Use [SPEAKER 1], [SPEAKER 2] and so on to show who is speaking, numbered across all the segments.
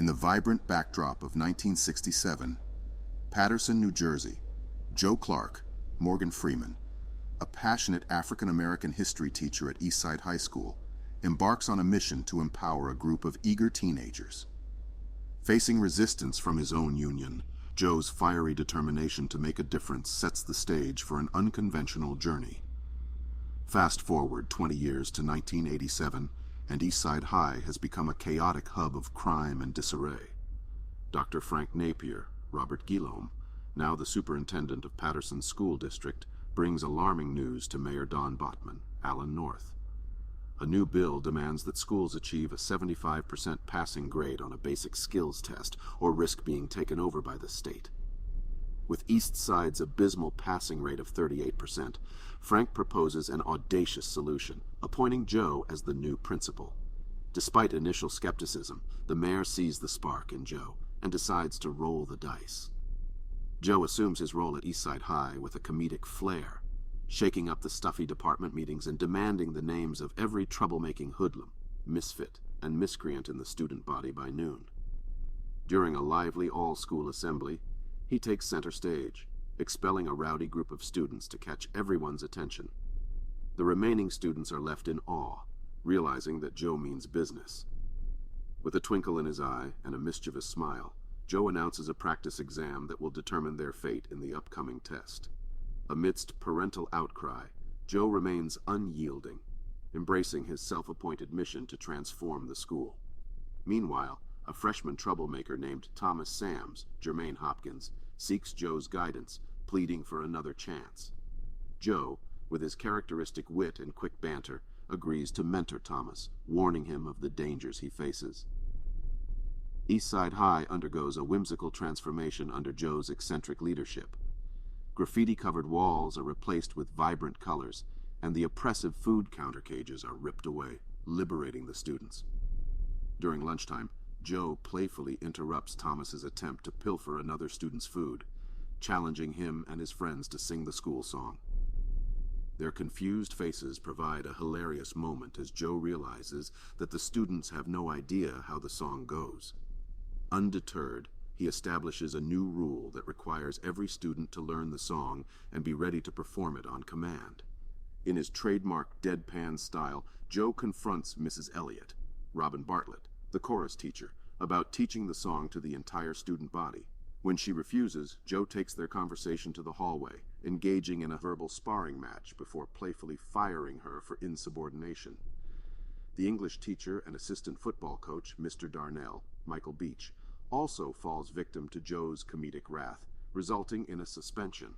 [SPEAKER 1] In the vibrant backdrop of 1967, Paterson, New Jersey, Joe Clark, Morgan Freeman, a passionate African-American history teacher at Eastside High School, embarks on a mission to empower a group of eager teenagers. Facing resistance from his own union, Joe's fiery determination to make a difference sets the stage for an unconventional journey. Fast forward 20 years to 1987, and Eastside High has become a chaotic hub of crime and disarray. Dr. Frank Napier, Robert Guillaume, now the superintendent of Paterson School District, brings alarming news to Mayor Don Botman, Allen North. A new bill demands that schools achieve a 75% passing grade on a basic skills test or risk being taken over by the state. With East Side's abysmal passing rate of 38%, Frank proposes an audacious solution, appointing Joe as the new principal. Despite initial skepticism, the mayor sees the spark in Joe and decides to roll the dice. Joe assumes his role at Eastside High with a comedic flair, shaking up the stuffy department meetings and demanding the names of every troublemaking hoodlum, misfit, and miscreant in the student body by noon. During a lively all-school assembly, he takes center stage, expelling a rowdy group of students to catch everyone's attention. The remaining students are left in awe, realizing that Joe means business. With a twinkle in his eye and a mischievous smile, Joe announces a practice exam that will determine their fate in the upcoming test. Amidst parental outcry, Joe remains unyielding, embracing his self-appointed mission to transform the school. Meanwhile, a freshman troublemaker named Thomas Sams, Jermaine Hopkins, seeks Joe's guidance, pleading for another chance. Joe, with his characteristic wit and quick banter, agrees to mentor Thomas, warning him of the dangers he faces. Eastside High undergoes a whimsical transformation under Joe's eccentric leadership. Graffiti-covered walls are replaced with vibrant colors, and the oppressive food counter cages are ripped away, liberating the students. During lunchtime, Joe playfully interrupts Thomas's attempt to pilfer another student's food, challenging him and his friends to sing the school song. Their confused faces provide a hilarious moment as Joe realizes that the students have no idea how the song goes. Undeterred, he establishes a new rule that requires every student to learn the song and be ready to perform it on command. In his trademark deadpan style, Joe confronts Mrs. Elliott, Robin Bartlett, the chorus teacher, about teaching the song to the entire student body. When she refuses, Joe takes their conversation to the hallway, engaging in a verbal sparring match before playfully firing her for insubordination. The English teacher and assistant football coach, Mr. Darnell, Michael Beach, also falls victim to Joe's comedic wrath, resulting in a suspension.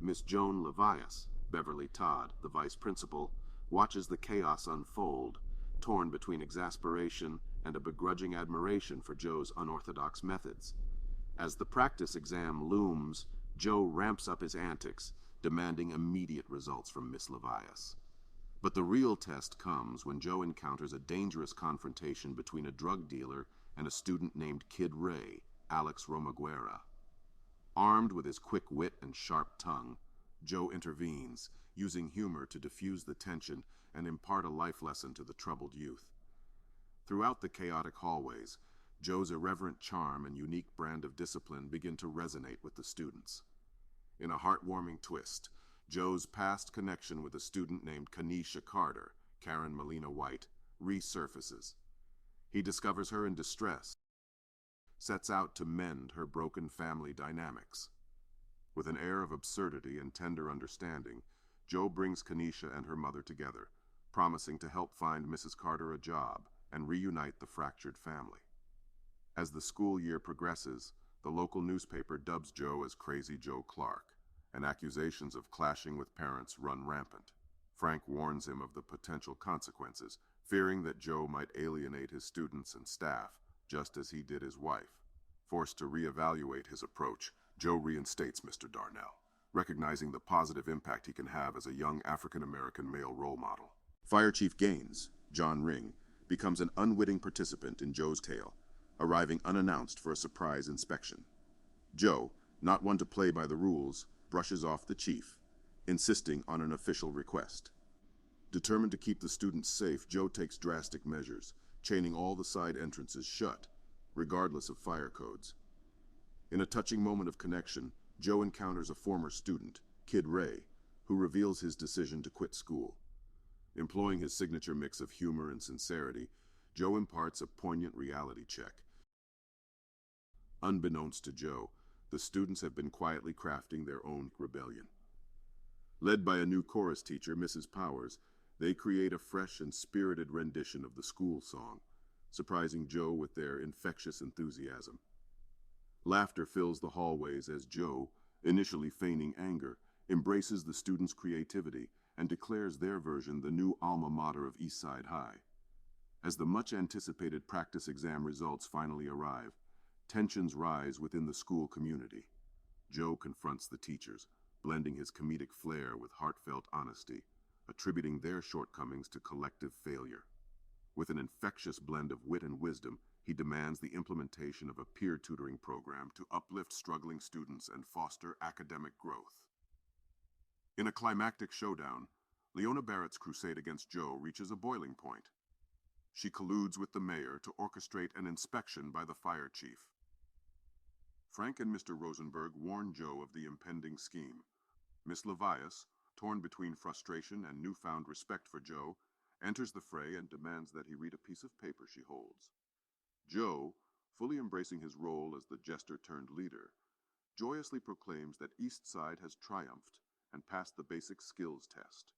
[SPEAKER 1] Miss Joan Levias, Beverly Todd, the vice principal, watches the chaos unfold, torn between exasperation and a begrudging admiration for Joe's unorthodox methods. As the practice exam looms, Joe ramps up his antics, demanding immediate results from Miss Levias. But the real test comes when Joe encounters a dangerous confrontation between a drug dealer and a student named Kid Ray, Alex Romaguera. Armed with his quick wit and sharp tongue, Joe intervenes, using humor to diffuse the tension and impart a life lesson to the troubled youth. Throughout the chaotic hallways, Joe's irreverent charm and unique brand of discipline begin to resonate with the students. In a heartwarming twist, Joe's past connection with a student named Kanisha Carter, Karen Molina White, resurfaces. He discovers her in distress, sets out to mend her broken family dynamics. With an air of absurdity and tender understanding, Joe brings Kanisha and her mother together, promising to help find Mrs. Carter a job and reunite the fractured family. As the school year progresses, the local newspaper dubs Joe as Crazy Joe Clark, and accusations of clashing with parents run rampant. Frank warns him of the potential consequences, fearing that Joe might alienate his students and staff, just as he did his wife. Forced to reevaluate his approach, Joe reinstates Mr. Darnell, recognizing the positive impact he can have as a young African-American male role model. Fire Chief Gaines, John Ring, becomes an unwitting participant in Joe's tale, arriving unannounced for a surprise inspection. Joe, not one to play by the rules, brushes off the chief, insisting on an official request. Determined to keep the students safe, Joe takes drastic measures, chaining all the side entrances shut, regardless of fire codes. In a touching moment of connection, Joe encounters a former student, Kid Ray, who reveals his decision to quit school. Employing his signature mix of humor and sincerity, Joe imparts a poignant reality check. Unbeknownst to Joe, the students have been quietly crafting their own rebellion. Led by a new chorus teacher, Mrs. Powers, they create a fresh and spirited rendition of the school song, surprising Joe with their infectious enthusiasm. Laughter fills the hallways as Joe, initially feigning anger, embraces the students' creativity and declares their version the new alma mater of Eastside High. As the much-anticipated practice exam results finally arrive, tensions rise within the school community. Joe confronts the teachers, blending his comedic flair with heartfelt honesty, attributing their shortcomings to collective failure. With an infectious blend of wit and wisdom, he demands the implementation of a peer tutoring program to uplift struggling students and foster academic growth. In a climactic showdown, Leona Barrett's crusade against Joe reaches a boiling point. She colludes with the mayor to orchestrate an inspection by the fire chief. Frank and Mr. Rosenberg warn Joe of the impending scheme. Miss Levias, torn between frustration and newfound respect for Joe, enters the fray and demands that he read a piece of paper she holds. Joe, fully embracing his role as the jester-turned-leader, joyously proclaims that Eastside has triumphed and passed the basic skills test.